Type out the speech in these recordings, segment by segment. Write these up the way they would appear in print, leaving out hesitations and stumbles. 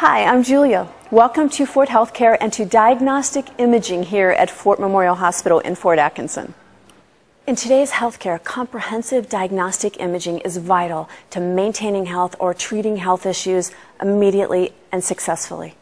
Hi, I'm Julia. Welcome to Fort Healthcare and to Diagnostic Imaging here at Fort Memorial Hospital in Fort Atkinson. In today's healthcare, comprehensive diagnostic imaging is vital to maintaining health or treating health issues immediately and successfully.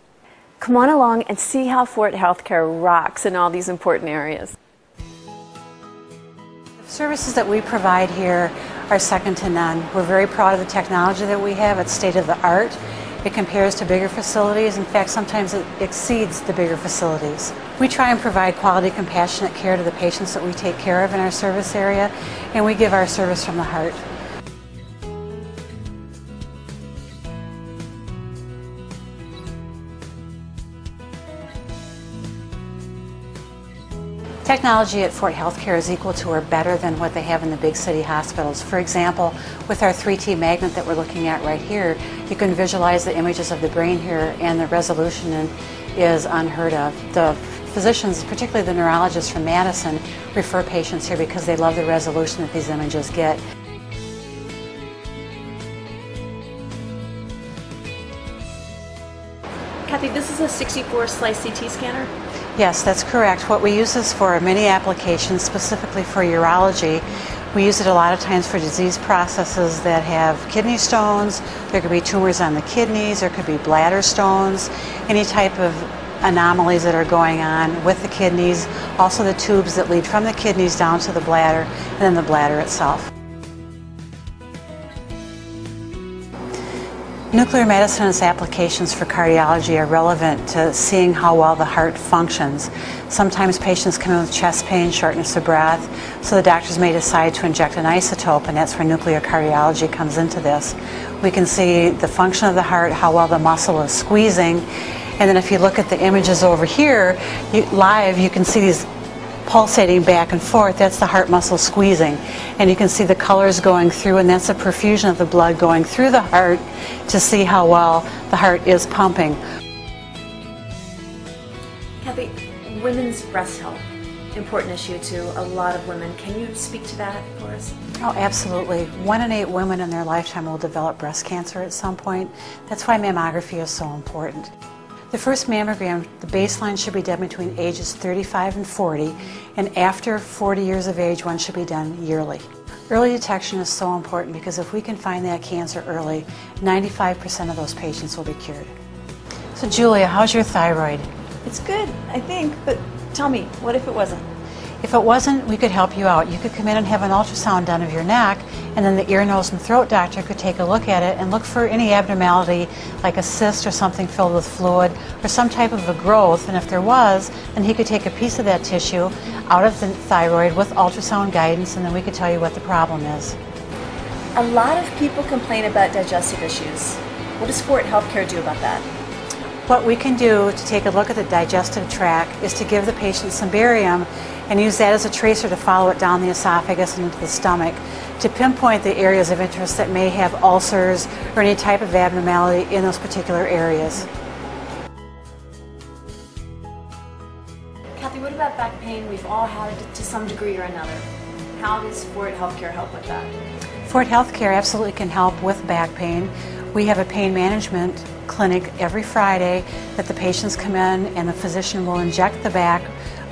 Come on along and see how Fort Healthcare rocks in all these important areas. The services that we provide here are second to none. We're very proud of the technology that we have. It's state of the art. It compares to bigger facilities. In fact, sometimes it exceeds the bigger facilities. We try and provide quality, compassionate care to the patients that we take care of in our service area, and we give our service from the heart. Technology at Fort Healthcare is equal to or better than what they have in the big city hospitals. For example, with our 3T magnet that we're looking at right here, you can visualize the images of the brain here, and the resolution is unheard of. The physicians, particularly the neurologists from Madison, refer patients here because they love the resolution that these images get. Kathy, this is a 64-slice CT scanner? Yes, that's correct. What we use this for many applications, specifically for urology. We use it a lot of times for disease processes that have kidney stones. There could be tumors on the kidneys, there could be bladder stones, any type of anomalies that are going on with the kidneys, also the tubes that lead from the kidneys down to the bladder, and then the bladder itself. Nuclear medicine and its applications for cardiology are relevant to seeing how well the heart functions. Sometimes patients come in with chest pain, shortness of breath, so the doctors may decide to inject an isotope, and that's where nuclear cardiology comes into this. We can see the function of the heart, how well the muscle is squeezing, and then if you look at the images over here, live you can see these pulsating back and forth. That's the heart muscle squeezing, and you can see the colors going through, and that's a perfusion of the blood going through the heart to see how well the heart is pumping. Kathy, women's breast health, important issue to a lot of women. Can you speak to that for us? Oh, absolutely. 1 in 8 women in their lifetime will develop breast cancer at some point. That's why mammography is so important. The first mammogram, the baseline should be done between ages 35 and 40, and after 40 years of age, one should be done yearly. Early detection is so important because if we can find that cancer early, 95% of those patients will be cured. So Julia, how's your thyroid? It's good, I think, but tell me, what if it wasn't? If it wasn't, we could help you out. You could come in and have an ultrasound done of your neck, and then the ear, nose, and throat doctor could take a look at it and look for any abnormality like a cyst or something filled with fluid or some type of a growth, and if there was, then he could take a piece of that tissue out of the thyroid with ultrasound guidance, and then we could tell you what the problem is. A lot of people complain about digestive issues. What does Fort Healthcare do about that? What we can do to take a look at the digestive tract is to give the patient some barium and use that as a tracer to follow it down the esophagus and into the stomach to pinpoint the areas of interest that may have ulcers or any type of abnormality in those particular areas. Kathy, what about back pain? We've all had it to some degree or another. How does Fort Healthcare help with that? Fort Healthcare absolutely can help with back pain. We have a pain management clinic every Friday that the patients come in and the physician will inject the back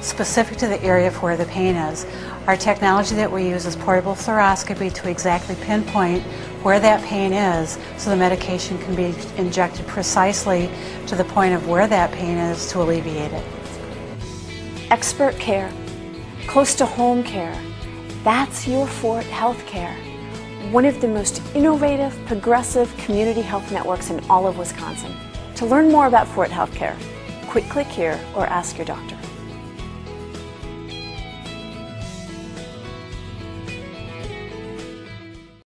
specific to the area of where the pain is. Our technology that we use is portable fluoroscopy to exactly pinpoint where that pain is so the medication can be injected precisely to the point of where that pain is to alleviate it. Expert care, close to home care, that's your Fort Healthcare. One of the most innovative, progressive community health networks in all of Wisconsin. To learn more about Fort Healthcare, quick click here or ask your doctor.